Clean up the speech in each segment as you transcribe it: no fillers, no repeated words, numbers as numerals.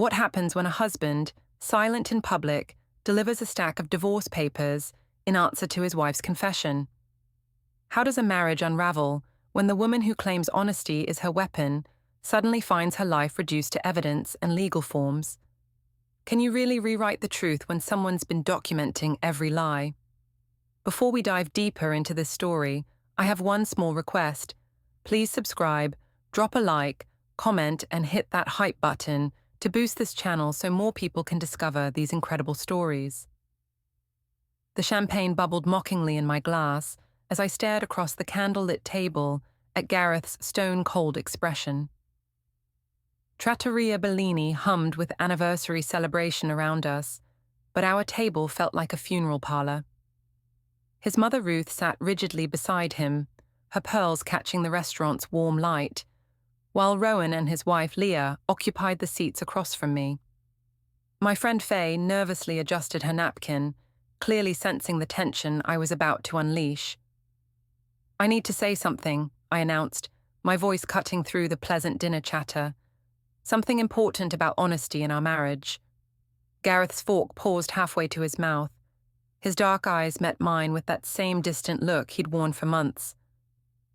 What happens when a husband, silent in public, delivers a stack of divorce papers in answer to his wife's confession? How does a marriage unravel when the woman who claims honesty is her weapon suddenly finds her life reduced to evidence and legal forms? Can you really rewrite the truth when someone's been documenting every lie? Before we dive deeper into this story, I have one small request. Please subscribe, drop a like, comment, and hit that hype button to boost this channel so more people can discover these incredible stories. The champagne bubbled mockingly in my glass as I stared across the candlelit table at Gareth's stone-cold expression. Trattoria Bellini hummed with anniversary celebration around us, but our table felt like a funeral parlor. His mother Ruth sat rigidly beside him, her pearls catching the restaurant's warm light, while Rowan and his wife Leah occupied the seats across from me. My friend Faye nervously adjusted her napkin, clearly sensing the tension I was about to unleash. "I need to say something," I announced, my voice cutting through the pleasant dinner chatter. "Something important about honesty in our marriage." Gareth's fork paused halfway to his mouth. His dark eyes met mine with that same distant look he'd worn for months,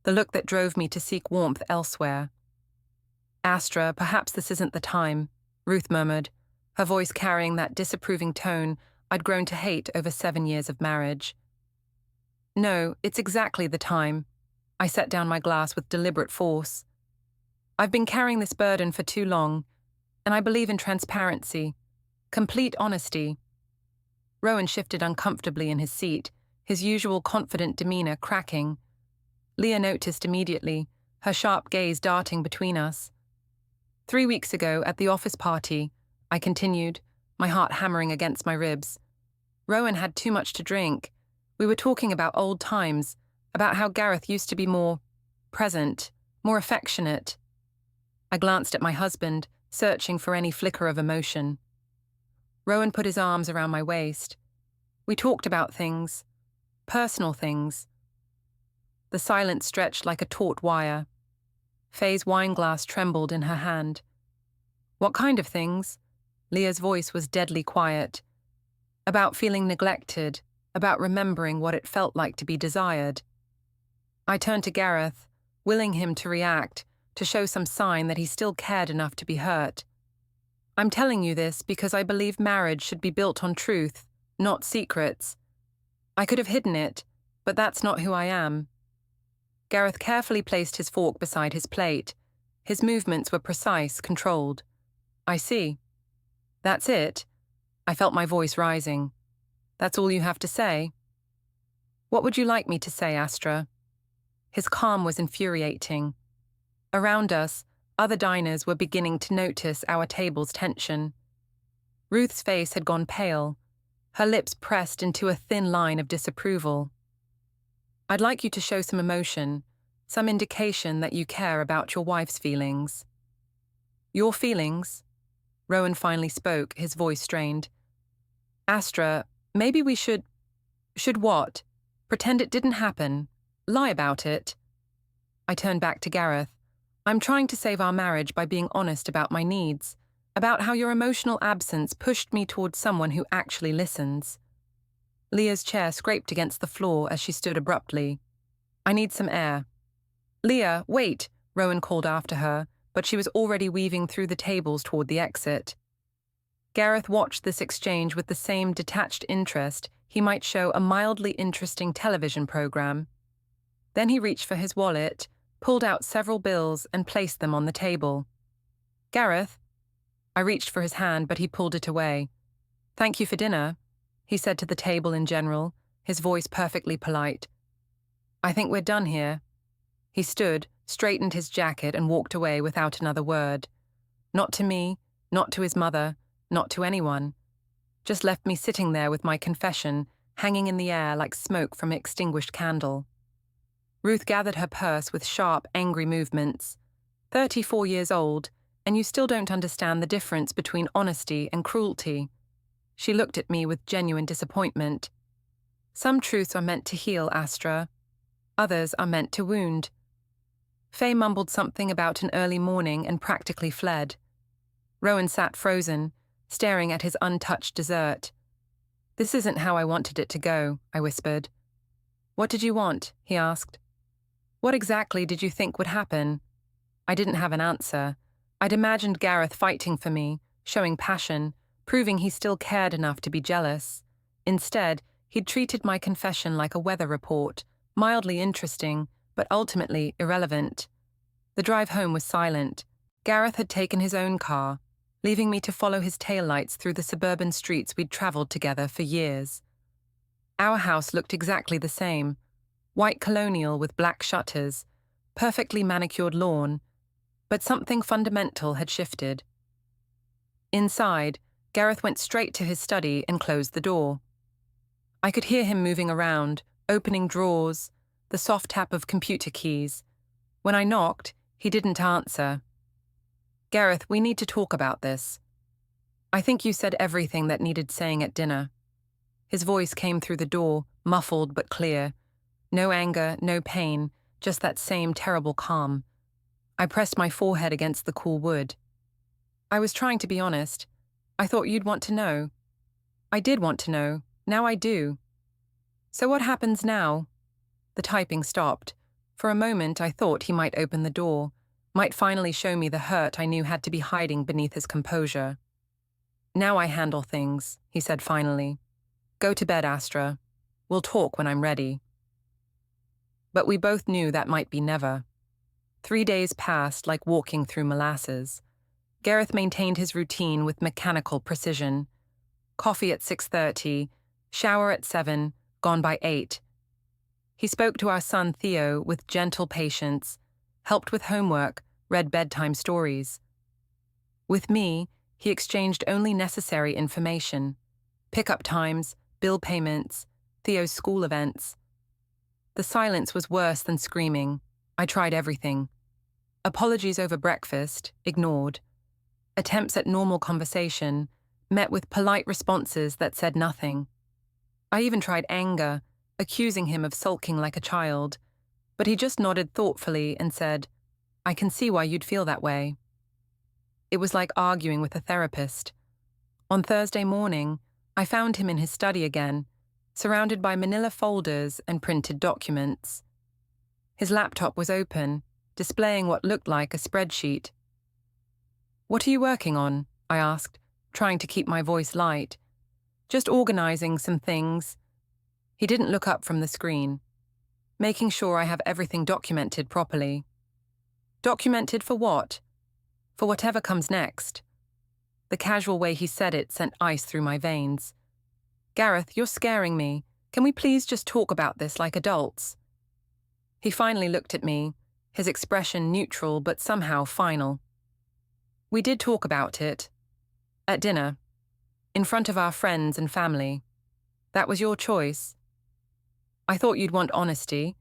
the look that drove me to seek warmth elsewhere. "Astra, perhaps this isn't the time," Ruth murmured, her voice carrying that disapproving tone I'd grown to hate over 7 years of marriage. "No, it's exactly the time." I set down my glass with deliberate force. "I've been carrying this burden for too long, and I believe in transparency, complete honesty." Rowan shifted uncomfortably in his seat, his usual confident demeanor cracking. Leah noticed immediately, her sharp gaze darting between us. 3 weeks ago, at the office party," I continued, my heart hammering against my ribs. "Rowan had too much to drink. We were talking about old times, about how Gareth used to be more present, more affectionate." I glanced at my husband, searching for any flicker of emotion. Rowan put his arms around my waist. We talked about things, personal things. The silence stretched like a taut wire. Faye's wineglass trembled in her hand. "What kind of things?" Leah's voice was deadly quiet. "About feeling neglected, about remembering what it felt like to be desired." I turned to Gareth, willing him to react, to show some sign that he still cared enough to be hurt. "I'm telling you this because I believe marriage should be built on truth, not secrets. I could have hidden it, but that's not who I am." Gareth carefully placed his fork beside his plate. His movements were precise, controlled. "I see. That's it?" I felt my voice rising. "That's all you have to say?" "What would you like me to say, Astra?" His calm was infuriating. Around us, other diners were beginning to notice our table's tension. Ruth's face had gone pale, her lips pressed into a thin line of disapproval. "I'd like you to show some emotion, some indication that you care about your wife's feelings." "Your feelings?" Rowan finally spoke, his voice strained. "Astra, maybe we should..." "Should what? Pretend it didn't happen? Lie about it?" I turned back to Gareth. "I'm trying to save our marriage by being honest about my needs, about how your emotional absence pushed me towards someone who actually listens." Leah's chair scraped against the floor as she stood abruptly. "I need some air." "Leah, wait," Rowan called after her, but she was already weaving through the tables toward the exit. Gareth watched this exchange with the same detached interest he might show a mildly interesting television program. Then he reached for his wallet, pulled out several bills and placed them on the table. "Gareth?" I reached for his hand, but he pulled it away. "Thank you for dinner," he said to the table in general, his voice perfectly polite. "I think we're done here." He stood, straightened his jacket and walked away without another word. Not to me, not to his mother, not to anyone. Just left me sitting there with my confession hanging in the air like smoke from an extinguished candle. Ruth gathered her purse with sharp, angry movements. 34 years old, and you still don't understand the difference between honesty and cruelty. She looked at me with genuine disappointment. "Some truths are meant to heal, Astra. Others are meant to wound." Faye mumbled something about an early morning and practically fled. Rowan sat frozen, staring at his untouched dessert. "This isn't how I wanted it to go," I whispered. "What did you want?" he asked. "What exactly did you think would happen?" I didn't have an answer. I'd imagined Gareth fighting for me, showing passion, proving he still cared enough to be jealous. Instead, he'd treated my confession like a weather report, mildly interesting, but ultimately irrelevant. The drive home was silent. Gareth had taken his own car, leaving me to follow his taillights through the suburban streets we'd travelled together for years. Our house looked exactly the same, white colonial with black shutters, perfectly manicured lawn, but something fundamental had shifted. Inside, Gareth went straight to his study and closed the door. I could hear him moving around, opening drawers, the soft tap of computer keys. When I knocked, he didn't answer. "Gareth, we need to talk about this. I think you said everything that needed saying at dinner." His voice came through the door, muffled but clear. No anger, no pain, just that same terrible calm. I pressed my forehead against the cool wood. "I was trying to be honest. I thought you'd want to know." "I did want to know. Now I do." "So what happens now?" The typing stopped. For a moment I thought he might open the door, might finally show me the hurt I knew had to be hiding beneath his composure. "Now I handle things," he said finally. "Go to bed, Astra. We'll talk when I'm ready." But we both knew that might be never. 3 days passed like walking through molasses. Gareth maintained his routine with mechanical precision. Coffee at 6:30, shower at 7, gone by 8. He spoke to our son Theo with gentle patience, helped with homework, read bedtime stories. With me, he exchanged only necessary information: pickup times, bill payments, Theo's school events. The silence was worse than screaming. I tried everything. Apologies over breakfast, ignored. Attempts at normal conversation, met with polite responses that said nothing. I even tried anger, accusing him of sulking like a child, but he just nodded thoughtfully and said, "I can see why you'd feel that way." It was like arguing with a therapist. On Thursday morning, I found him in his study again, surrounded by manila folders and printed documents. His laptop was open, displaying what looked like a spreadsheet. "What are you working on?" I asked, trying to keep my voice light. "Just organizing some things." He didn't look up from the screen. "Making sure I have everything documented properly." "Documented for what?" "For whatever comes next." The casual way he said it sent ice through my veins. "Gareth, you're scaring me. Can we please just talk about this like adults?" He finally looked at me, his expression neutral but somehow final. "We did talk about it. At dinner. In front of our friends and family. That was your choice. I thought you'd want honesty.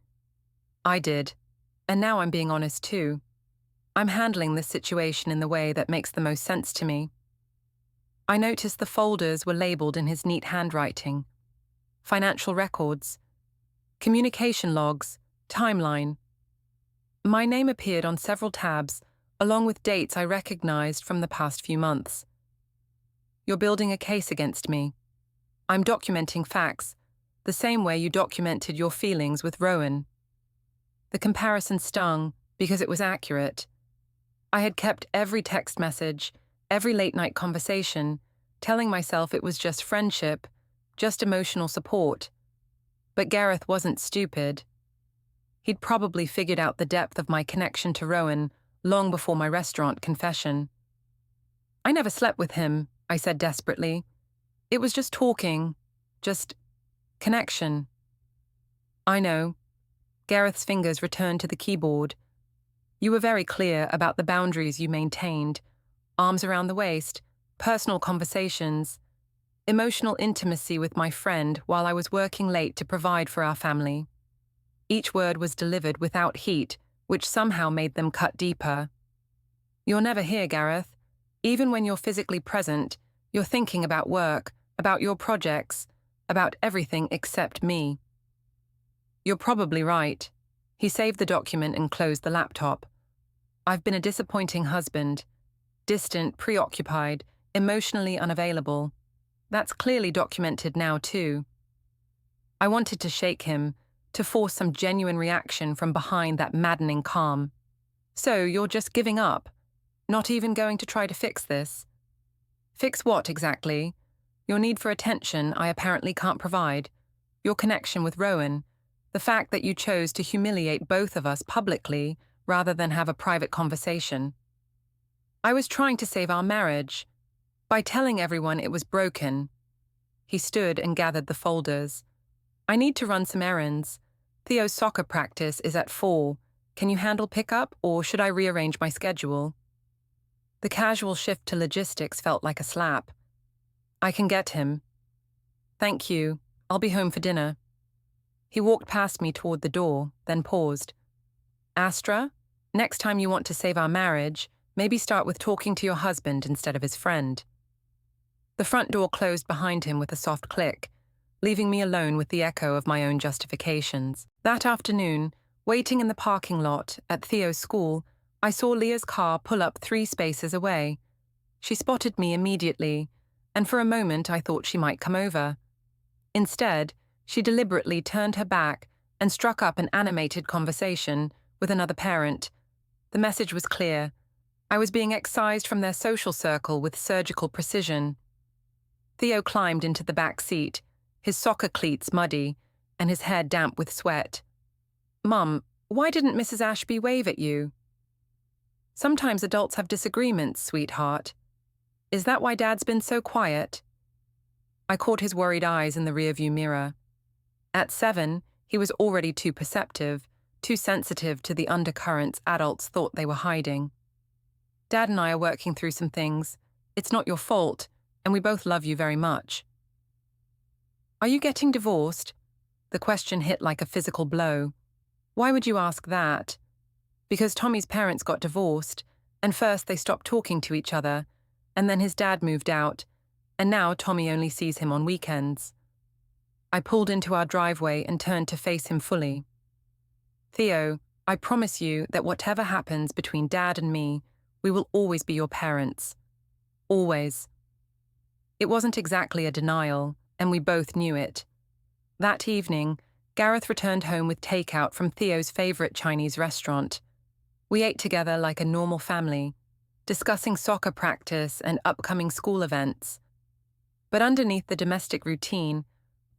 I did. And now I'm being honest too. I'm handling this situation in the way that makes the most sense to me." I noticed the folders were labeled in his neat handwriting. Financial records, communication logs, timeline. My name appeared on several tabs, along with dates I recognized from the past few months. "You're building a case against me. I'm documenting facts, the same way you documented your feelings with Rowan." The comparison stung because it was accurate. I had kept every text message, every late-night conversation, telling myself it was just friendship, just emotional support. But Gareth wasn't stupid. He'd probably figured out the depth of my connection to Rowan long before my restaurant confession. "I never slept with him," I said desperately. "It was just talking, just connection." "I know." Gareth's fingers returned to the keyboard. "You were very clear about the boundaries you maintained. Arms around the waist, personal conversations, emotional intimacy with my friend while I was working late to provide for our family." Each word was delivered without heat, which somehow made them cut deeper. "You're never here, Gareth. Even when you're physically present, you're thinking about work, about your projects, about everything except me." "You're probably right." He saved the document and closed the laptop. "I've been a disappointing husband. distant, preoccupied, emotionally unavailable. That's clearly documented now, too. I wanted to shake him, to force some genuine reaction from behind that maddening calm. So you're just giving up? Not even going to try to fix this? Fix what, exactly? Your need for attention I apparently can't provide. Your connection with Rowan. The fact that you chose to humiliate both of us publicly rather than have a private conversation. I was trying to save our marriage by telling everyone it was broken. He stood and gathered the folders. I need to run some errands. Theo's soccer practice is at 4. Can you handle pickup, or should I rearrange my schedule? The casual shift to logistics felt like a slap. I can get him. Thank you. I'll be home for dinner. He walked past me toward the door, then paused. Astra, next time you want to save our marriage, maybe start with talking to your husband instead of his friend. The front door closed behind him with a soft click, leaving me alone with the echo of my own justifications. That afternoon, waiting in the parking lot at Theo's school, I saw Leah's car pull up 3 spaces away. She spotted me immediately, and for a moment I thought she might come over. Instead, she deliberately turned her back and struck up an animated conversation with another parent. The message was clear. I was being excised from their social circle with surgical precision. Theo climbed into the back seat, his soccer cleats muddy, and his hair damp with sweat. Mum, why didn't Mrs. Ashby wave at you? Sometimes adults have disagreements, sweetheart. Is that why Dad's been so quiet? I caught his worried eyes in the rearview mirror. At 7, he was already too perceptive, too sensitive to the undercurrents adults thought they were hiding. Dad and I are working through some things. It's not your fault, and we both love you very much. Are you getting divorced? The question hit like a physical blow. Why would you ask that? Because Tommy's parents got divorced, and first they stopped talking to each other, and then his dad moved out, and now Tommy only sees him on weekends. I pulled into our driveway and turned to face him fully. Theo, I promise you that whatever happens between Dad and me, we will always be your parents. Always. It wasn't exactly a denial, and we both knew it. That evening, Gareth returned home with takeout from Theo's favorite Chinese restaurant. We ate together like a normal family, discussing soccer practice and upcoming school events. But underneath the domestic routine,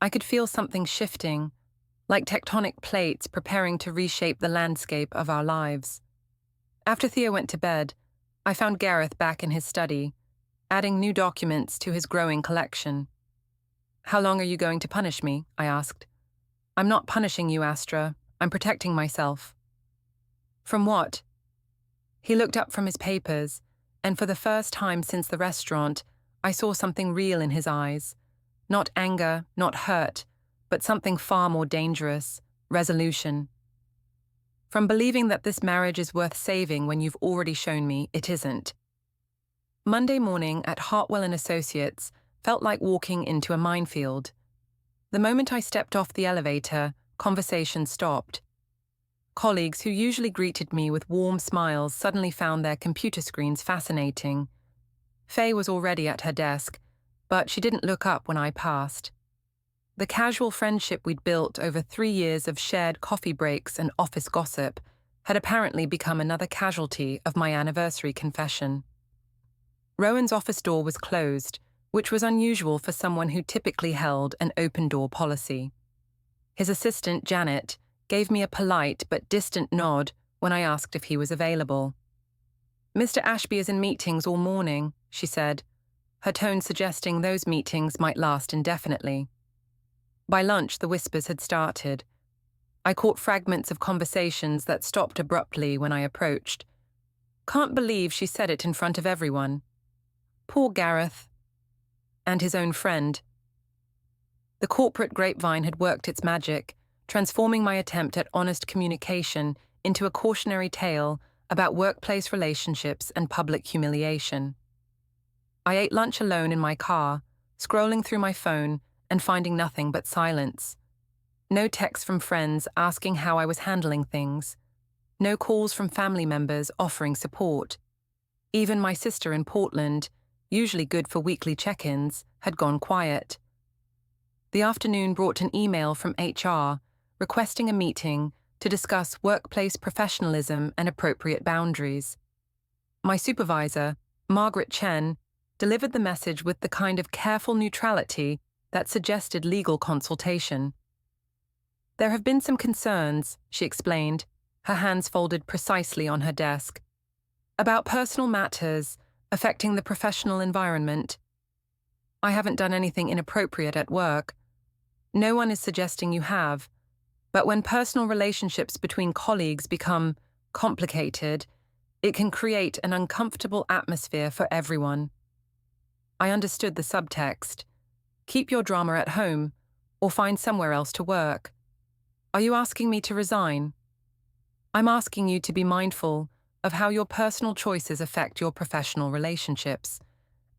I could feel something shifting, like tectonic plates preparing to reshape the landscape of our lives. After Theo went to bed, I found Gareth back in his study, adding new documents to his growing collection. How long are you going to punish me? I asked. I'm not punishing you, Astra. I'm protecting myself. From what? He looked up from his papers, and for the first time since the restaurant, I saw something real in his eyes. Not anger, not hurt, but something far more dangerous, resolution. From believing that this marriage is worth saving when you've already shown me it isn't. Monday morning at Hartwell & Associates felt like walking into a minefield. The moment I stepped off the elevator, conversation stopped. Colleagues who usually greeted me with warm smiles suddenly found their computer screens fascinating. Faye was already at her desk, but she didn't look up when I passed. The casual friendship we'd built over 3 years of shared coffee breaks and office gossip had apparently become another casualty of my anniversary confession. Rowan's office door was closed, which was unusual for someone who typically held an open-door policy. His assistant, Janet, gave me a polite but distant nod when I asked if he was available. Mr. Ashby is in meetings all morning, she said, her tone suggesting those meetings might last indefinitely. By lunch, the whispers had started. I caught fragments of conversations that stopped abruptly when I approached. Can't believe she said it in front of everyone. Poor Gareth. And his own friend. The corporate grapevine had worked its magic, transforming my attempt at honest communication into a cautionary tale about workplace relationships and public humiliation. I ate lunch alone in my car, scrolling through my phone and finding nothing but silence. No texts from friends asking how I was handling things. No calls from family members offering support. Even my sister in Portland, usually good for weekly check-ins, had gone quiet. The afternoon brought an email from HR requesting a meeting to discuss workplace professionalism and appropriate boundaries. My supervisor, Margaret Chen, delivered the message with the kind of careful neutrality that suggested legal consultation. There have been some concerns, she explained, her hands folded precisely on her desk, about personal matters affecting the professional environment. I haven't done anything inappropriate at work. No one is suggesting you have, but when personal relationships between colleagues become complicated, it can create an uncomfortable atmosphere for everyone. I understood the subtext. Keep your drama at home, or find somewhere else to work. Are you asking me to resign? I'm asking you to be mindful of how your personal choices affect your professional relationships,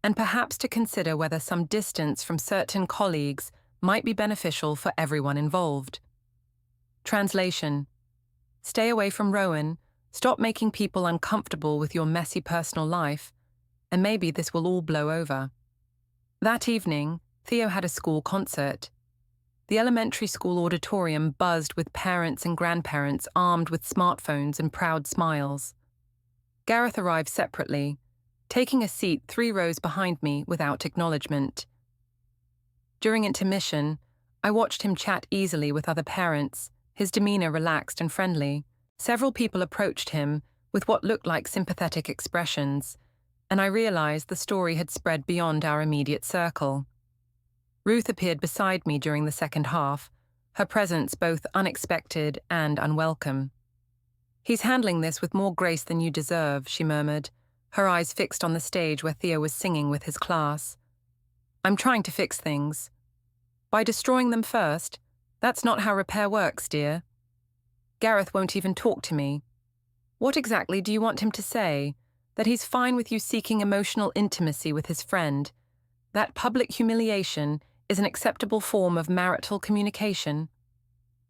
and perhaps to consider whether some distance from certain colleagues might be beneficial for everyone involved. Translation: stay away from Rowan, stop making people uncomfortable with your messy personal life, and maybe this will all blow over. That evening, Theo had a school concert. The elementary school auditorium buzzed with parents and grandparents armed with smartphones and proud smiles. Gareth arrived separately, taking a seat 3 rows behind me without acknowledgement. During intermission, I watched him chat easily with other parents, his demeanor relaxed and friendly. Several people approached him with what looked like sympathetic expressions, and I realized the story had spread beyond our immediate circle. Ruth appeared beside me during the second half, her presence both unexpected and unwelcome. "He's handling this with more grace than you deserve," she murmured, her eyes fixed on the stage where Theo was singing with his class. "I'm trying to fix things. By destroying them first? That's not how repair works, dear. Gareth won't even talk to me. What exactly do you want him to say? That he's fine with you seeking emotional intimacy with his friend? That public humiliation is an acceptable form of marital communication?"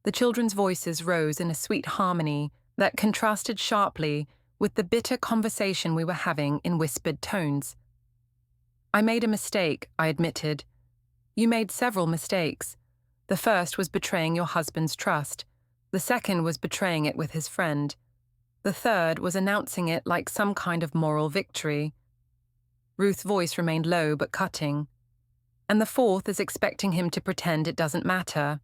The children's voices rose in a sweet harmony that contrasted sharply with the bitter conversation we were having in whispered tones. "I made a mistake," I admitted. "You made several mistakes. The first was betraying your husband's trust. The second was betraying it with his friend. The third was announcing it like some kind of moral victory." Ruth's voice remained low but cutting. "And the fourth is expecting him to pretend it doesn't matter."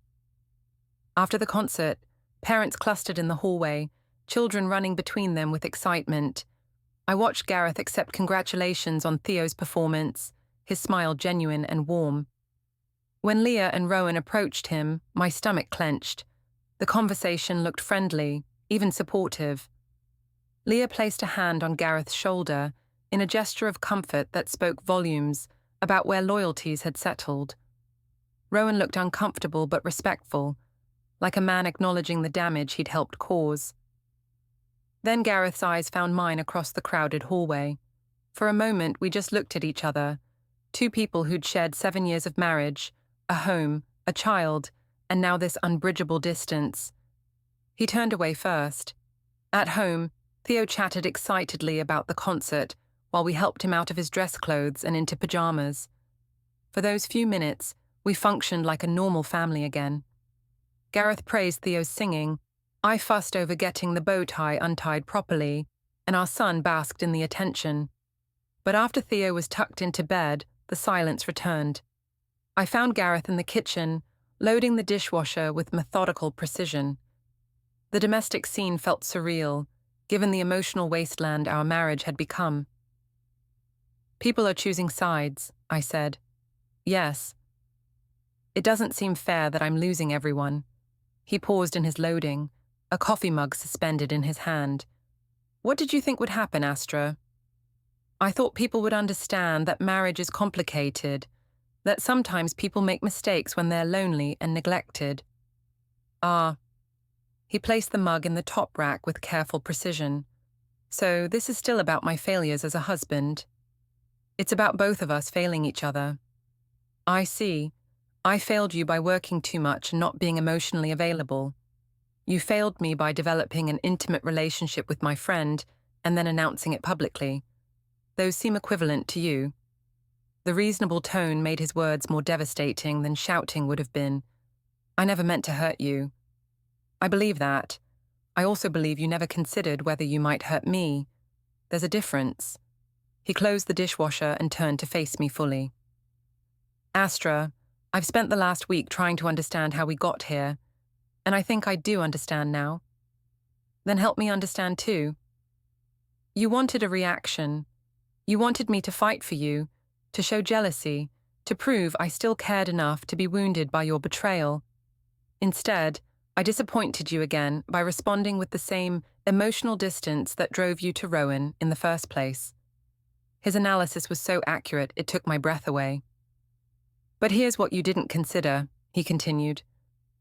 After the concert, parents clustered in the hallway, children running between them with excitement. I watched Gareth accept congratulations on Theo's performance, his smile genuine and warm. When Leah and Rowan approached him, my stomach clenched. The conversation looked friendly, even supportive. Leah placed a hand on Gareth's shoulder in a gesture of comfort that spoke volumes about where loyalties had settled. Rowan looked uncomfortable but respectful, like a man acknowledging the damage he'd helped cause. Then Gareth's eyes found mine across the crowded hallway. For a moment, we just looked at each other, 2 people who'd shared 7 years of marriage, a home, a child, and now this unbridgeable distance. He turned away first. At home, Theo chatted excitedly about the concert while we helped him out of his dress clothes and into pajamas. For those few minutes, we functioned like a normal family again. Gareth praised Theo's singing, I fussed over getting the bow tie untied properly, and our son basked in the attention. But after Theo was tucked into bed, the silence returned. I found Gareth in the kitchen, loading the dishwasher with methodical precision. The domestic scene felt surreal, given the emotional wasteland our marriage had become. "People are choosing sides," I said. "Yes. It doesn't seem fair that I'm losing everyone." He paused in his loading, a coffee mug suspended in his hand. "What did you think would happen, Astra?" "I thought people would understand that marriage is complicated, that sometimes people make mistakes when they're lonely and neglected." "Ah." He placed the mug in the top rack with careful precision. "So this is still about my failures as a husband. It's about both of us failing each other." "I see. I failed you by working too much and not being emotionally available. You failed me by developing an intimate relationship with my friend and then announcing it publicly. Those seem equivalent to you." The reasonable tone made his words more devastating than shouting would have been. "I never meant to hurt you." "I believe that. I also believe you never considered whether you might hurt me. There's a difference." He closed the dishwasher and turned to face me fully. "Astra, I've spent the last week trying to understand how we got here, and I think I do understand now." "Then help me understand too." "You wanted a reaction. You wanted me to fight for you, to show jealousy, to prove I still cared enough to be wounded by your betrayal. Instead, I disappointed you again by responding with the same emotional distance that drove you to Rowan in the first place." His analysis was so accurate it took my breath away. "But here's what you didn't consider," he continued.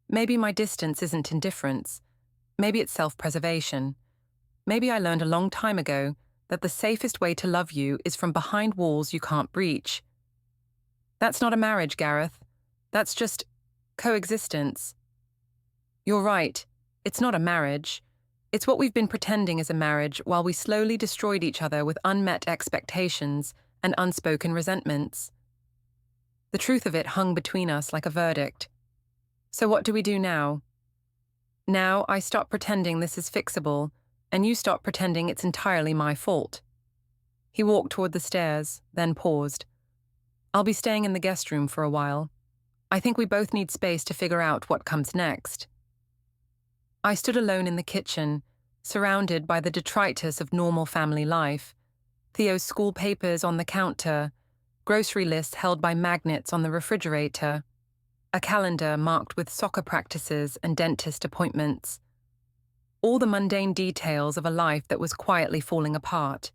"Maybe my distance isn't indifference. Maybe it's self-preservation. Maybe I learned a long time ago that the safest way to love you is from behind walls you can't breach. That's not a marriage, Gareth. That's just coexistence." "You're right. It's not a marriage. It's what we've been pretending is a marriage while we slowly destroyed each other with unmet expectations and unspoken resentments. The truth of it hung between us like a verdict. So what do we do now? Now I stop pretending this is fixable, and you stop pretending it's entirely my fault." He walked toward the stairs, then paused. "I'll be staying in the guest room for a while. I think we both need space to figure out what comes next." I stood alone in the kitchen, surrounded by the detritus of normal family life: Theo's school papers on the counter, grocery lists held by magnets on the refrigerator, a calendar marked with soccer practices and dentist appointments. All the mundane details of a life that was quietly falling apart.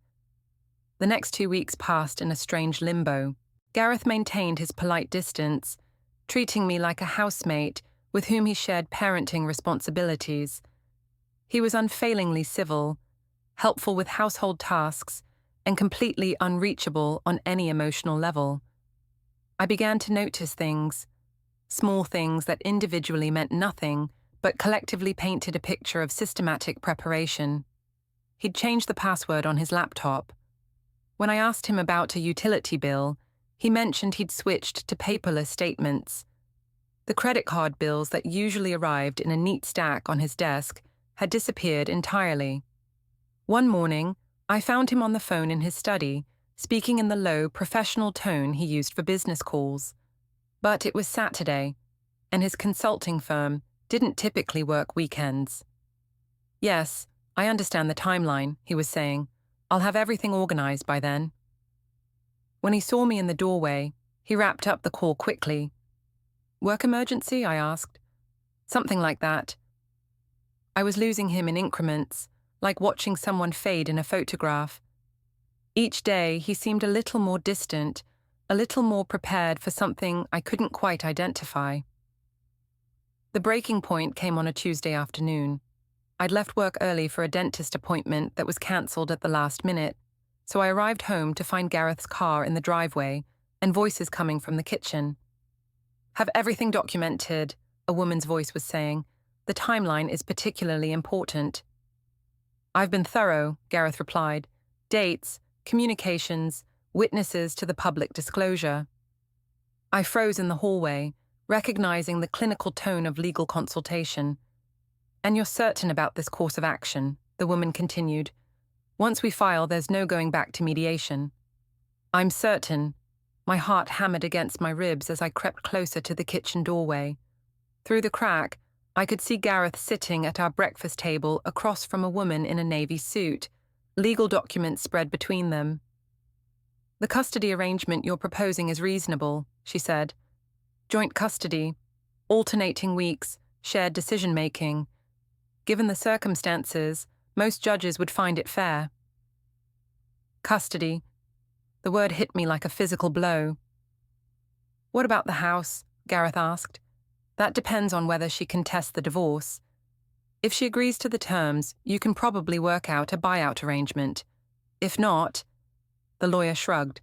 The next 2 weeks passed in a strange limbo. Gareth maintained his polite distance, treating me like a housemate with whom he shared parenting responsibilities. He was unfailingly civil, helpful with household tasks, and completely unreachable on any emotional level. I began to notice things, small things that individually meant nothing, but collectively painted a picture of systematic preparation. He'd changed the password on his laptop. When I asked him about a utility bill, he mentioned he'd switched to paperless statements. The credit card bills that usually arrived in a neat stack on his desk had disappeared entirely. One morning, I found him on the phone in his study, speaking in the low, professional tone he used for business calls. But it was Saturday, and his consulting firm didn't typically work weekends. "Yes, I understand the timeline," he was saying. "I'll have everything organized by then." When he saw me in the doorway, he wrapped up the call quickly. "Work emergency?" I asked. "Something like that." I was losing him in increments, like watching someone fade in a photograph. Each day, he seemed a little more distant, a little more prepared for something I couldn't quite identify. The breaking point came on a Tuesday afternoon. I'd left work early for a dentist appointment that was cancelled at the last minute, so I arrived home to find Gareth's car in the driveway and voices coming from the kitchen. "Have everything documented," a woman's voice was saying. "The timeline is particularly important." "I've been thorough," Gareth replied. "Dates, communications, witnesses to the public disclosure." I froze in the hallway, recognizing the clinical tone of legal consultation. "And you're certain about this course of action," the woman continued. "Once we file, there's no going back to mediation." "I'm certain." My heart hammered against my ribs as I crept closer to the kitchen doorway. Through the crack, I could see Gareth sitting at our breakfast table across from a woman in a navy suit, legal documents spread between them. "The custody arrangement you're proposing is reasonable," she said. "Joint custody, alternating weeks, shared decision-making. Given the circumstances, most judges would find it fair." Custody. The word hit me like a physical blow. "What about the house?" Gareth asked. "That depends on whether she contests the divorce. If she agrees to the terms, you can probably work out a buyout arrangement. If not," the lawyer shrugged,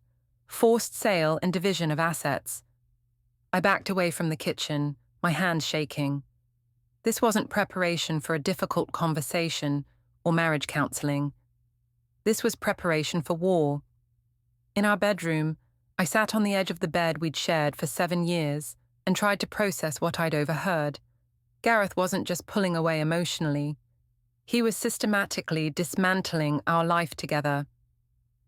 "forced sale and division of assets." I backed away from the kitchen, my hands shaking. This wasn't preparation for a difficult conversation or marriage counseling. This was preparation for war. In our bedroom, I sat on the edge of the bed we'd shared for 7 years and tried to process what I'd overheard. Gareth wasn't just pulling away emotionally. He was systematically dismantling our life together.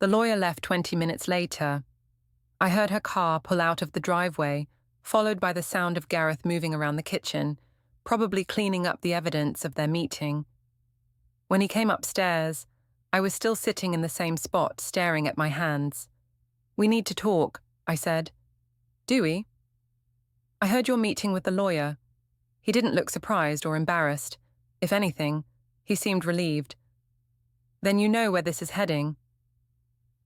The lawyer left 20 minutes later. I heard her car pull out of the driveway, followed by the sound of Gareth moving around the kitchen, probably cleaning up the evidence of their meeting. When he came upstairs, I was still sitting in the same spot, staring at my hands. "We need to talk," I said. "Do we?" "I heard you're meeting with the lawyer." He didn't look surprised or embarrassed. If anything, he seemed relieved. "Then you know where this is heading."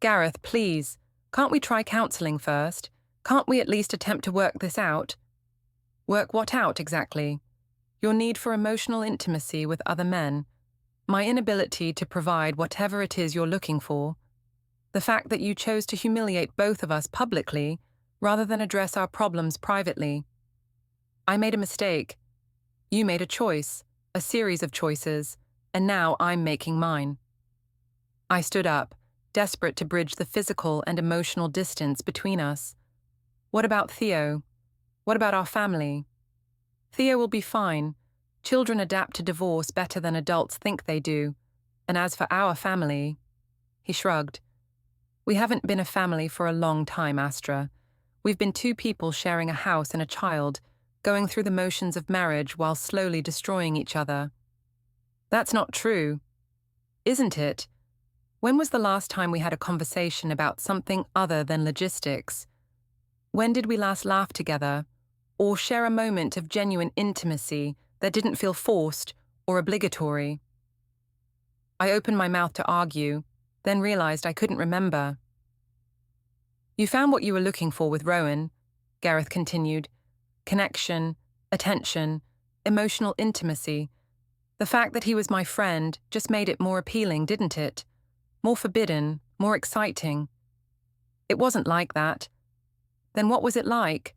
"Gareth, please, can't we try counselling first? Can't we at least attempt to work this out?" "Work what out, exactly?" "Your need for emotional intimacy with other men. My inability to provide whatever it is you're looking for. The fact that you chose to humiliate both of us publicly rather than address our problems privately. I made a mistake. You made a choice, a series of choices, and now I'm making mine." I stood up, desperate to bridge the physical and emotional distance between us. "What about Theo? What about our family?" "Theo will be fine. Children adapt to divorce better than adults think they do. And as for our family..." He shrugged. "We haven't been a family for a long time, Astra. We've been two people sharing a house and a child, going through the motions of marriage while slowly destroying each other." "That's not true." "Isn't it? When was the last time we had a conversation about something other than logistics? When did we last laugh together, or share a moment of genuine intimacy that didn't feel forced or obligatory?" I opened my mouth to argue, then realized I couldn't remember. "You found what you were looking for with Rowan," Gareth continued. "Connection, attention, emotional intimacy. The fact that he was my friend just made it more appealing, didn't it? More forbidden, more exciting." "It wasn't like that." "Then what was it like?"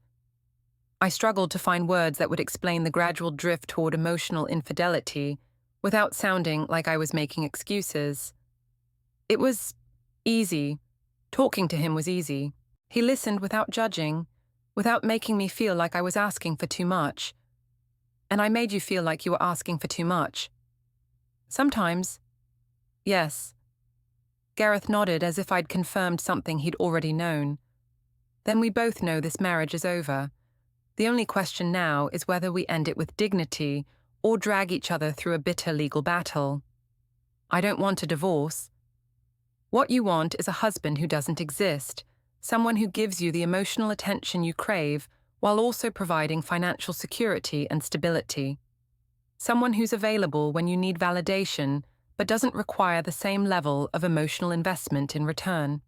I struggled to find words that would explain the gradual drift toward emotional infidelity without sounding like I was making excuses. "It was easy. Talking to him was easy. He listened without judging, without making me feel like I was asking for too much. And I made you feel like you were asking for too much." "Sometimes." "Yes." Gareth nodded as if I'd confirmed something he'd already known. "Then we both know this marriage is over. The only question now is whether we end it with dignity or drag each other through a bitter legal battle. I don't want a divorce. What you want is a husband who doesn't exist, someone who gives you the emotional attention you crave while also providing financial security and stability. Someone who's available when you need validation but doesn't require the same level of emotional investment in return."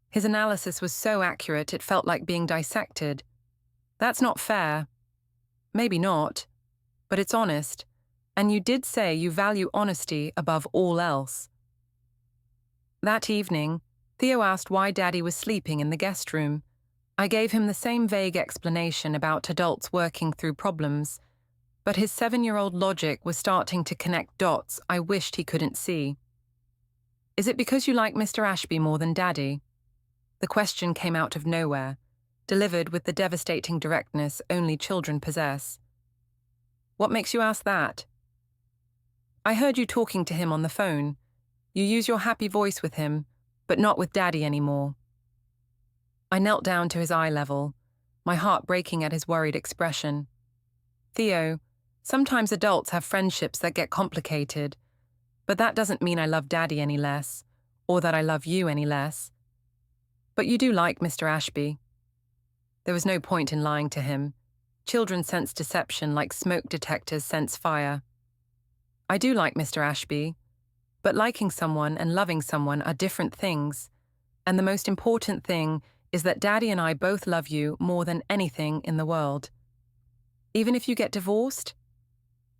His analysis was so accurate it felt like being dissected. "That's not fair." "Maybe not, but it's honest, and you did say you value honesty above all else." That evening, Theo asked why Daddy was sleeping in the guest room. I gave him the same vague explanation about adults working through problems, but his 7-year-old logic was starting to connect dots I wished he couldn't see. "Is it because you like Mr. Ashby more than Daddy?" The question came out of nowhere, delivered with the devastating directness only children possess. "What makes you ask that?" "I heard you talking to him on the phone. You use your happy voice with him, but not with Daddy anymore." I knelt down to his eye level, my heart breaking at his worried expression. "Theo, sometimes adults have friendships that get complicated, but that doesn't mean I love Daddy any less, or that I love you any less. But you do like Mr. Ashby." There was no point in lying to him. Children sense deception like smoke detectors sense fire. "I do like Mr. Ashby, but liking someone and loving someone are different things, and the most important thing is that Daddy and I both love you more than anything in the world. Even if you get divorced?"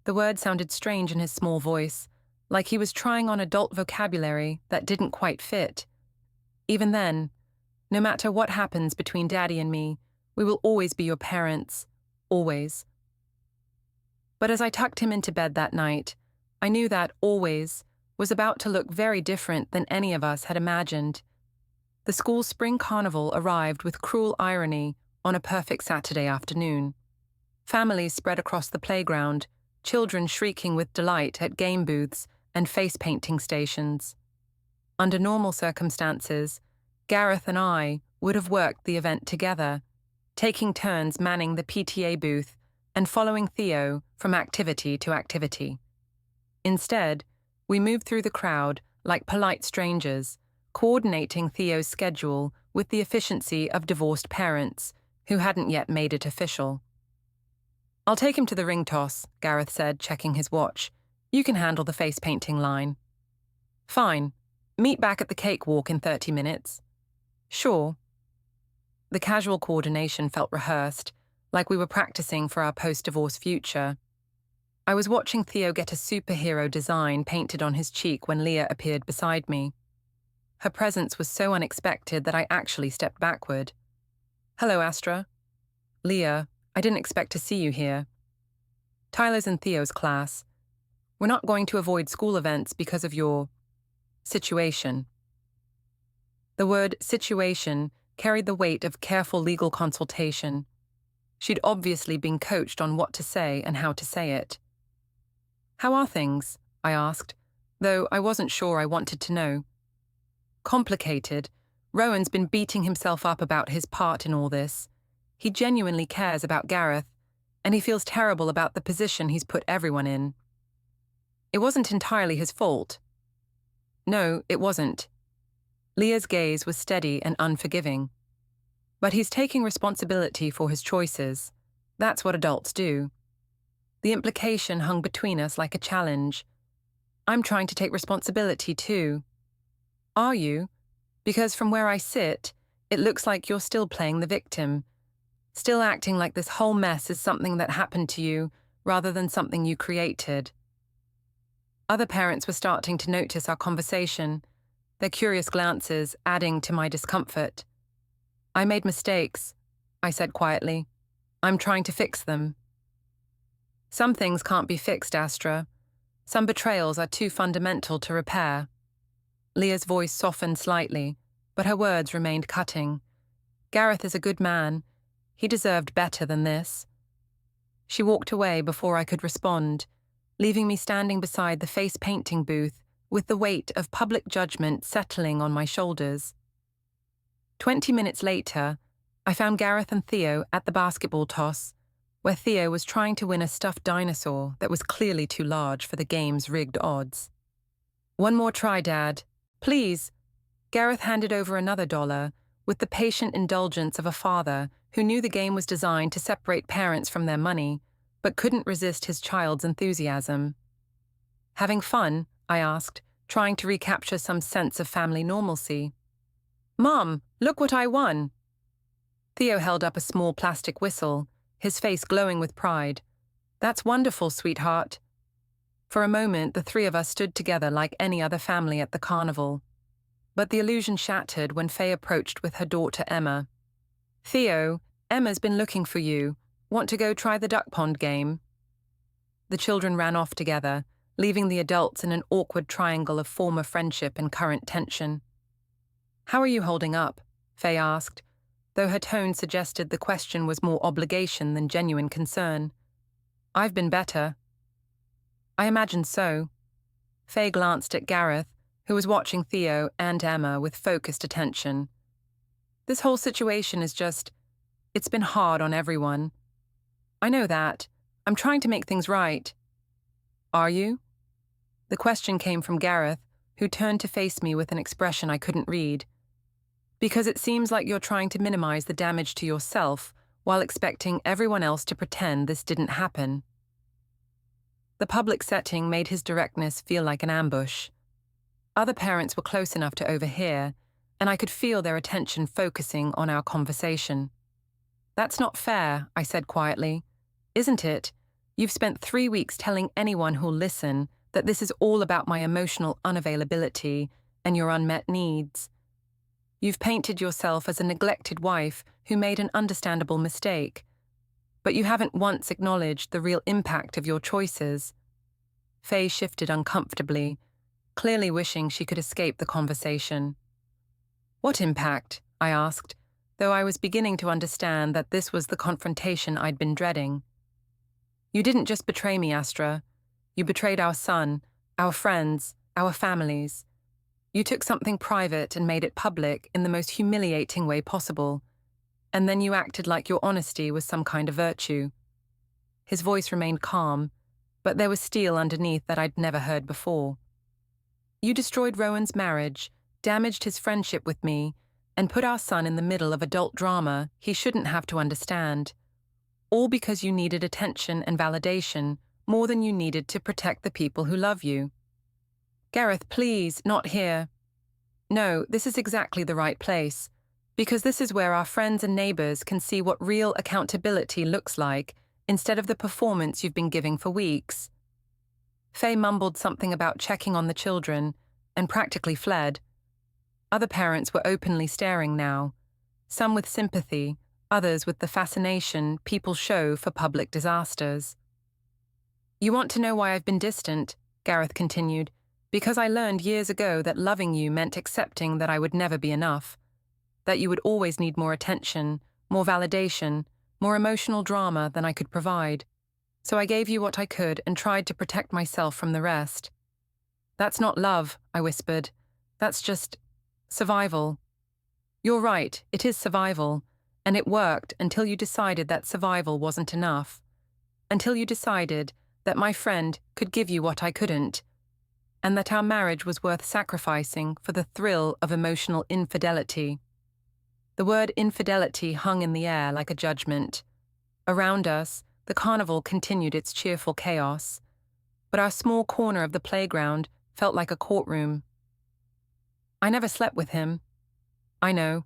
The word sounded strange in his small voice, like he was trying on adult vocabulary that didn't quite fit. "Even then, no matter what happens between Daddy and me, we will always be your parents, always." But as I tucked him into bed that night, I knew that always was about to look very different than any of us had imagined. The school's spring carnival arrived with cruel irony on a perfect Saturday afternoon. Families spread across the playground, children shrieking with delight at game booths and face-painting stations. Under normal circumstances, Gareth and I would have worked the event together, taking turns manning the PTA booth and following Theo from activity to activity. Instead, we moved through the crowd like polite strangers, coordinating Theo's schedule with the efficiency of divorced parents who hadn't yet made it official. "I'll take him to the ring toss," Gareth said, checking his watch. "You can handle the face-painting line." "Fine. Meet back at the cakewalk in 30 minutes. "Sure." The casual coordination felt rehearsed, like we were practicing for our post-divorce future. I was watching Theo get a superhero design painted on his cheek when Leah appeared beside me. Her presence was so unexpected that I actually stepped backward. "Hello, Astra." "Leah, I didn't expect to see you here." "Tyler's in Theo's class. We're not going to avoid school events because of your situation." The word situation carried the weight of careful legal consultation. She'd obviously been coached on what to say and how to say it. "How are things?" I asked, though I wasn't sure I wanted to know. "Complicated. Rowan's been beating himself up about his part in all this. He genuinely cares about Gareth, and he feels terrible about the position he's put everyone in. It wasn't entirely his fault." "No, it wasn't." Leah's gaze was steady and unforgiving. "But he's taking responsibility for his choices. That's what adults do." The implication hung between us like a challenge. "I'm trying to take responsibility too." "Are you? Because from where I sit, it looks like you're still playing the victim, still acting like this whole mess is something that happened to you rather than something you created." Other parents were starting to notice our conversation, their curious glances adding to my discomfort. "I made mistakes," I said quietly. "I'm trying to fix them." "Some things can't be fixed, Astra. Some betrayals are too fundamental to repair." Leah's voice softened slightly, but her words remained cutting. "Gareth is a good man. He deserved better than this." She walked away before I could respond, leaving me standing beside the face-painting booth with the weight of public judgment settling on my shoulders. 20 minutes later, I found Gareth and Theo at the basketball toss, where Theo was trying to win a stuffed dinosaur that was clearly too large for the game's rigged odds. "One more try, Dad. Please." Gareth handed over another $1 with the patient indulgence of a father who knew the game was designed to separate parents from their money, but couldn't resist his child's enthusiasm. "Having fun?" I asked, trying to recapture some sense of family normalcy. "Mom, look what I won." Theo held up a small plastic whistle, his face glowing with pride. "That's wonderful, sweetheart." For a moment, the three of us stood together like any other family at the carnival. But the illusion shattered when Faye approached with her daughter Emma. "Theo, Emma's been looking for you. Want to go try the duck pond game?" The children ran off together, leaving the adults in an awkward triangle of former friendship and current tension. "How are you holding up?" Faye asked, though her tone suggested the question was more obligation than genuine concern. "I've been better." "I imagined so." Faye glanced at Gareth, who was watching Theo and Emma with focused attention. "This whole situation is it's been hard on everyone." "I know that. I'm trying to make things right." "Are you?" The question came from Gareth, who turned to face me with an expression I couldn't read. "Because it seems like you're trying to minimize the damage to yourself while expecting everyone else to pretend this didn't happen." The public setting made his directness feel like an ambush. Other parents were close enough to overhear, and I could feel their attention focusing on our conversation. "That's not fair," I said quietly. "Isn't it? You've spent 3 weeks telling anyone who'll listen that this is all about my emotional unavailability and your unmet needs. You've painted yourself as a neglected wife who made an understandable mistake, but you haven't once acknowledged the real impact of your choices." Faye shifted uncomfortably, clearly wishing she could escape the conversation. What impact? I asked, though I was beginning to understand that this was the confrontation I'd been dreading. You didn't just betray me, Astra. You betrayed our son, our friends, our families. You took something private and made it public in the most humiliating way possible, and then you acted like your honesty was some kind of virtue. His voice remained calm, but there was steel underneath that I'd never heard before. You destroyed Rowan's marriage, damaged his friendship with me, and put our son in the middle of adult drama he shouldn't have to understand. All because you needed attention and validation more than you needed to protect the people who love you. Gareth, please, not here. No, this is exactly the right place, because this is where our friends and neighbors can see what real accountability looks like instead of the performance you've been giving for weeks. Faye mumbled something about checking on the children and practically fled. Other parents were openly staring now, some with sympathy, others with the fascination people show for public disasters. You want to know why I've been distant, Gareth continued, because I learned years ago that loving you meant accepting that I would never be enough, that you would always need more attention, more validation, more emotional drama than I could provide. So I gave you what I could and tried to protect myself from the rest. That's not love, I whispered. That's just survival. You're right, it is survival, and it worked until you decided that survival wasn't enough. Until you decided that my friend could give you what I couldn't, and that our marriage was worth sacrificing for the thrill of emotional infidelity. The word infidelity hung in the air like a judgment. Around us, the carnival continued its cheerful chaos, but our small corner of the playground felt like a courtroom. I never slept with him. I know.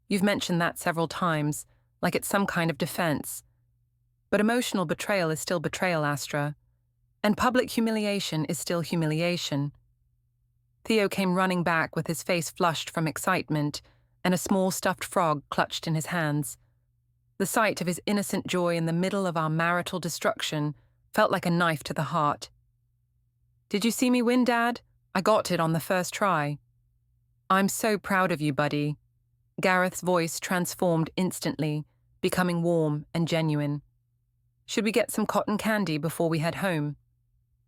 You've mentioned that several times, like it's some kind of defense. But emotional betrayal is still betrayal, Astra. And public humiliation is still humiliation. Theo came running back with his face flushed from excitement and a small stuffed frog clutched in his hands. The sight of his innocent joy in the middle of our marital destruction felt like a knife to the heart. Did you see me win, Dad? I got it on the first try. I'm so proud of you, buddy. Gareth's voice transformed instantly, becoming warm and genuine. Should we get some cotton candy before we head home?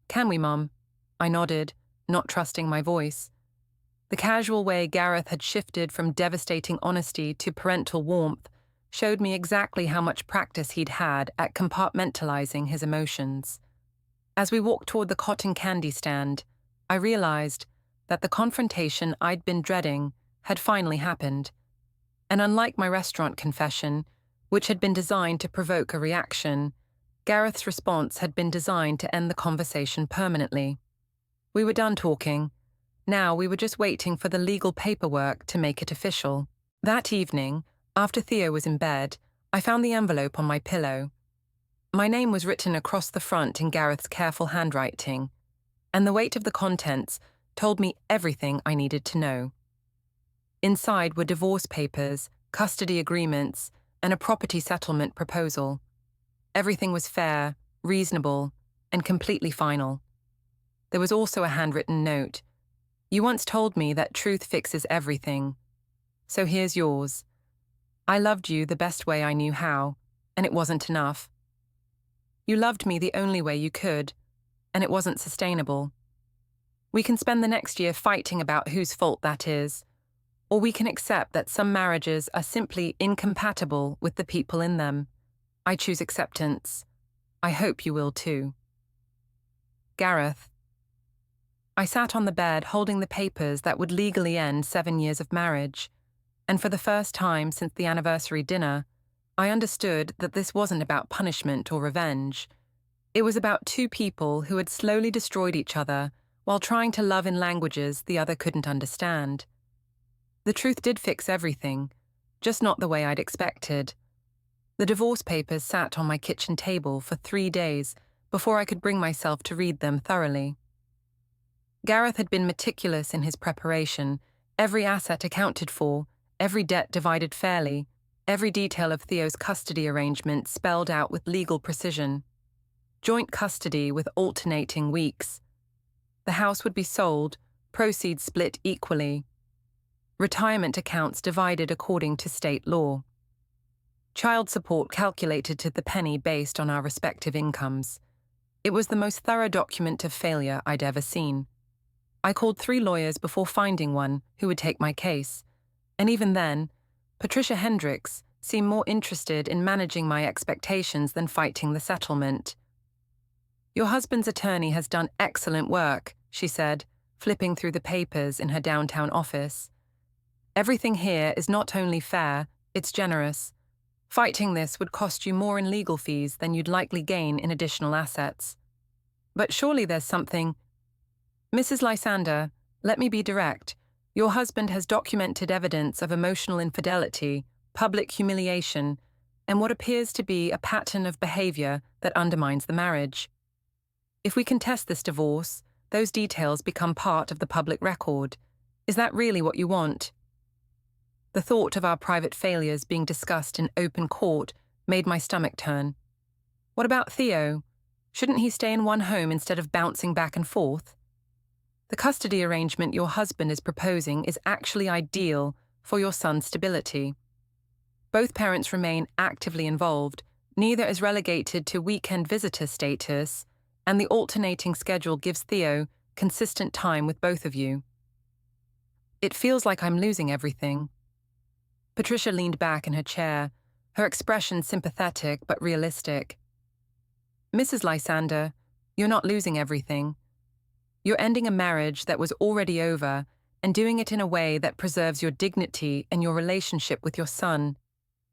Can we, Mum? I nodded, not trusting my voice. The casual way Gareth had shifted from devastating honesty to parental warmth showed me exactly how much practice he'd had at compartmentalizing his emotions. As we walked toward the cotton candy stand, I realized that the confrontation I'd been dreading had finally happened. And unlike my restaurant confession, which had been designed to provoke a reaction, Gareth's response had been designed to end the conversation permanently. We were done talking. Now we were just waiting for the legal paperwork to make it official. That evening, after Theo was in bed, I found the envelope on my pillow. My name was written across the front in Gareth's careful handwriting, and the weight of the contents told me everything I needed to know. Inside were divorce papers, custody agreements, and a property settlement proposal. Everything was fair, reasonable, and completely final. There was also a handwritten note. You once told me that truth fixes everything. So here's yours. I loved you the best way I knew how, and it wasn't enough. You loved me the only way you could, and it wasn't sustainable. We can spend the next year fighting about whose fault that is, or we can accept that some marriages are simply incompatible with the people in them. I choose acceptance. I hope you will too. Gareth. I sat on the bed holding the papers that would legally end 7 years of marriage, and for the first time since the anniversary dinner, I understood that this wasn't about punishment or revenge. It was about two people who had slowly destroyed each other while trying to love in languages the other couldn't understand. The truth did fix everything, just not the way I'd expected. The divorce papers sat on my kitchen table for 3 days before I could bring myself to read them thoroughly. Gareth had been meticulous in his preparation, every asset accounted for, every debt divided fairly, every detail of Theo's custody arrangement spelled out with legal precision. Joint custody with alternating weeks. The house would be sold, proceeds split equally. retirement accounts divided according to state law, child support calculated to the penny based on our respective incomes. It was the most thorough document of failure I'd ever seen. I called 3 lawyers before finding one who would take my case, and even then, Patricia Hendricks seemed more interested in managing my expectations than fighting the settlement. "Your husband's attorney has done excellent work," she said, flipping through the papers in her downtown office. "Everything here is not only fair, it's generous. Fighting this would cost you more in legal fees than you'd likely gain in additional assets. But surely there's something—" "Mrs. Lysander, let me be direct. Your husband has documented evidence of emotional infidelity, public humiliation, and what appears to be a pattern of behavior that undermines the marriage. If we contest this divorce, those details become part of the public record. Is that really what you want?" The thought of our private failures being discussed in open court made my stomach turn. "What about Theo? Shouldn't he stay in one home instead of bouncing back and forth? The custody arrangement your husband is proposing is actually ideal for your son's stability. Both parents remain actively involved, neither is relegated to weekend visitor status, and the alternating schedule gives Theo consistent time with both of you. It feels like I'm losing everything." Patricia leaned back in her chair, her expression sympathetic but realistic. "Mrs. Lysander, you're not losing everything. You're ending a marriage that was already over and doing it in a way that preserves your dignity and your relationship with your son.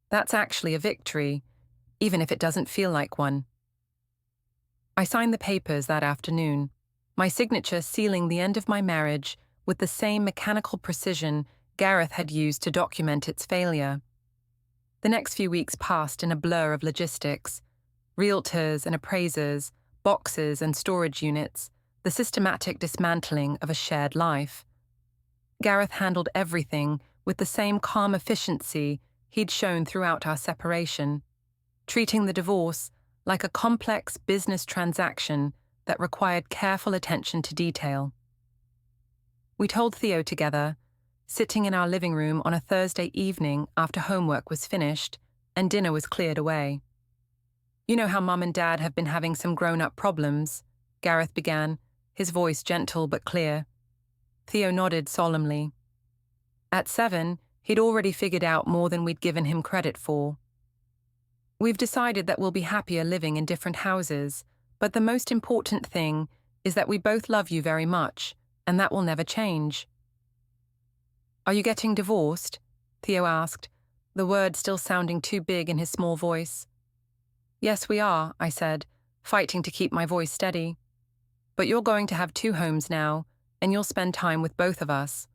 That's actually a victory, even if it doesn't feel like one." I signed the papers that afternoon, my signature sealing the end of my marriage with the same mechanical precision Gareth had used to document its failure. The next few weeks passed in a blur of logistics, realtors and appraisers, boxes and storage units, the systematic dismantling of a shared life. Gareth handled everything with the same calm efficiency he'd shown throughout our separation, treating the divorce like a complex business transaction that required careful attention to detail. We told Theo together, sitting in our living room on a Thursday evening after homework was finished and dinner was cleared away. "You know how Mum and Dad have been having some grown-up problems," Gareth began, his voice gentle but clear. Theo nodded solemnly. At 7, he'd already figured out more than we'd given him credit for. "We've decided that we'll be happier living in different houses, but the most important thing is that we both love you very much, and that will never change." "Are you getting divorced?" Theo asked, the word still sounding too big in his small voice. "Yes, we are," I said, fighting to keep my voice steady. "But you're going to have 2 homes now, and you'll spend time with both of us."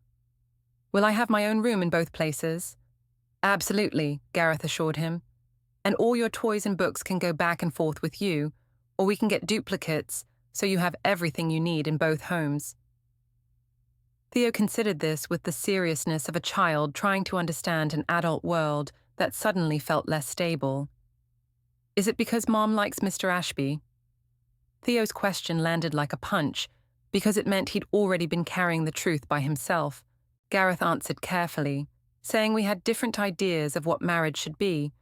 "Will I have my own room in both places?" "Absolutely," Gareth assured him. "And all your toys and books can go back and forth with you, or we can get duplicates so you have everything you need in both homes." Theo considered this with the seriousness of a child trying to understand an adult world that suddenly felt less stable. "Is it because Mom likes Mr. Ashby?" Theo's question landed like a punch, because it meant he'd already been carrying the truth by himself. Gareth answered carefully, saying we had different ideas of what marriage should be,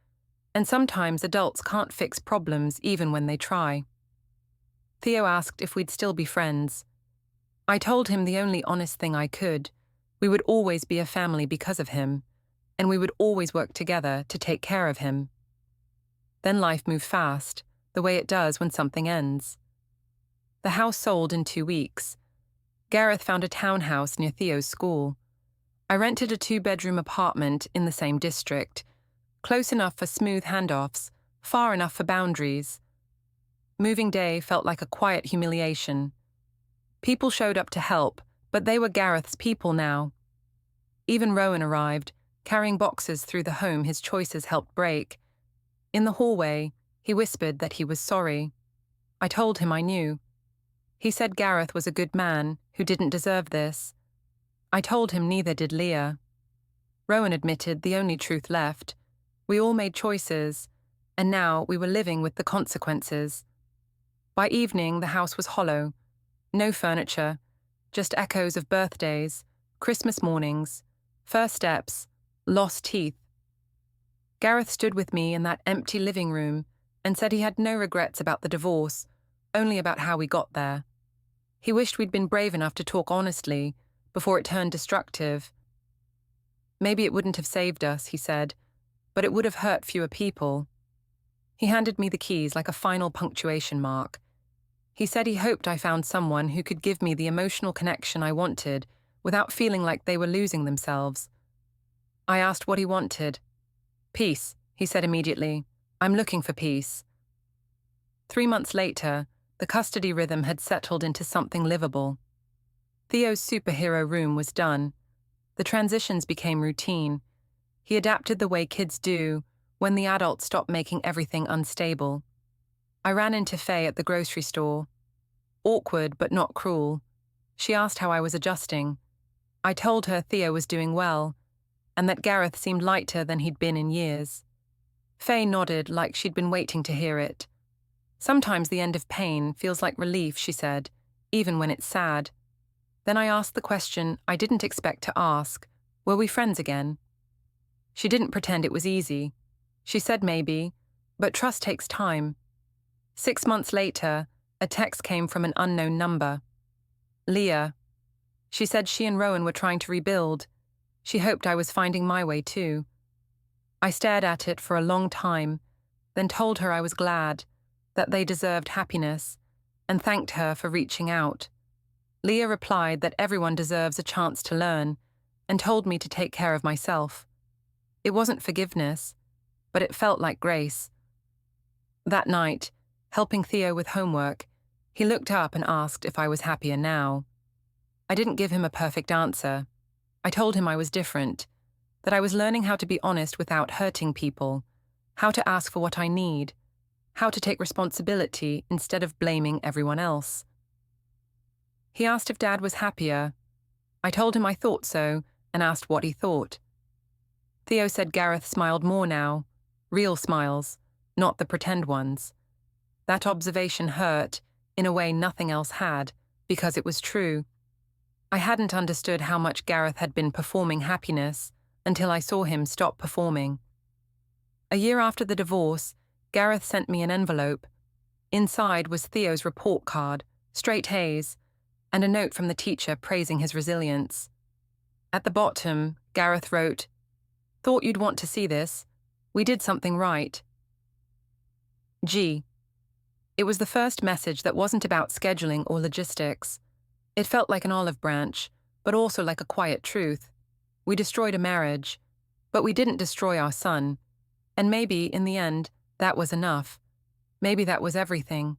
and sometimes adults can't fix problems even when they try. Theo asked if we'd still be friends. I told him the only honest thing I could. We would always be a family because of him, and we would always work together to take care of him. Then life moved fast, the way it does when something ends. The house sold in 2 weeks. Gareth found a townhouse near Theo's school. I rented a 2-bedroom apartment in the same district, close enough for smooth handoffs, far enough for boundaries. Moving day felt like a quiet humiliation. People showed up to help, but they were Gareth's people now. Even Rowan arrived, carrying boxes through the home his choices helped break. In the hallway, he whispered that he was sorry. I told him I knew. He said Gareth was a good man who didn't deserve this. I told him neither did Leah. Rowan admitted the only truth left. We all made choices, and now we were living with the consequences. By evening, the house was hollow. No furniture, just echoes of birthdays, Christmas mornings, First steps, lost teeth. Gareth stood with me in that empty living room and said he had no regrets about the divorce, only about how we got there. He wished we'd been brave enough to talk honestly before it turned destructive. Maybe it wouldn't have saved us, he said, but it would have hurt fewer people. He handed me the keys like a final punctuation mark. He said he hoped I found someone who could give me the emotional connection I wanted without feeling like they were losing themselves. I asked what he wanted. Peace, he said immediately. I'm looking for peace. 3 months later, the custody rhythm had settled into something livable. Theo's superhero room was done. The transitions became routine. He adapted the way kids do when the adults stopped making everything unstable. I ran into Faye at the grocery store. Awkward but not cruel. She asked how I was adjusting. I told her Theo was doing well, and that Gareth seemed lighter than he'd been in years. Faye nodded like she'd been waiting to hear it. Sometimes the end of pain feels like relief, she said, even when it's sad. Then I asked the question I didn't expect to ask. Were we friends again? She didn't pretend it was easy. She said maybe, but trust takes time. 6 months later, a text came from an unknown number. Leah. She said she and Rowan were trying to rebuild. She hoped I was finding my way too. I stared at it for a long time, then told her I was glad, that they deserved happiness, and thanked her for reaching out. Leah replied that everyone deserves a chance to learn, and told me to take care of myself. It wasn't forgiveness, but it felt like grace. That night, helping Theo with homework, he looked up and asked if I was happier now. I didn't give him a perfect answer. I told him I was different, that I was learning how to be honest without hurting people, how to ask for what I need, how to take responsibility instead of blaming everyone else. He asked if Dad was happier. I told him I thought so and asked what he thought. Theo said Gareth smiled more now, real smiles, not the pretend ones. That observation hurt, in a way nothing else had, because it was true. I hadn't understood how much Gareth had been performing happiness until I saw him stop performing. A year after the divorce, Gareth sent me an envelope. Inside was Theo's report card, straight A's, and a note from the teacher praising his resilience. At the bottom, Gareth wrote, "Thought you'd want to see this. We did something right." G. It was the first message that wasn't about scheduling or logistics. It felt like an olive branch, but also like a quiet truth. We destroyed a marriage, but we didn't destroy our son. And maybe, in the end, that was enough. Maybe that was everything.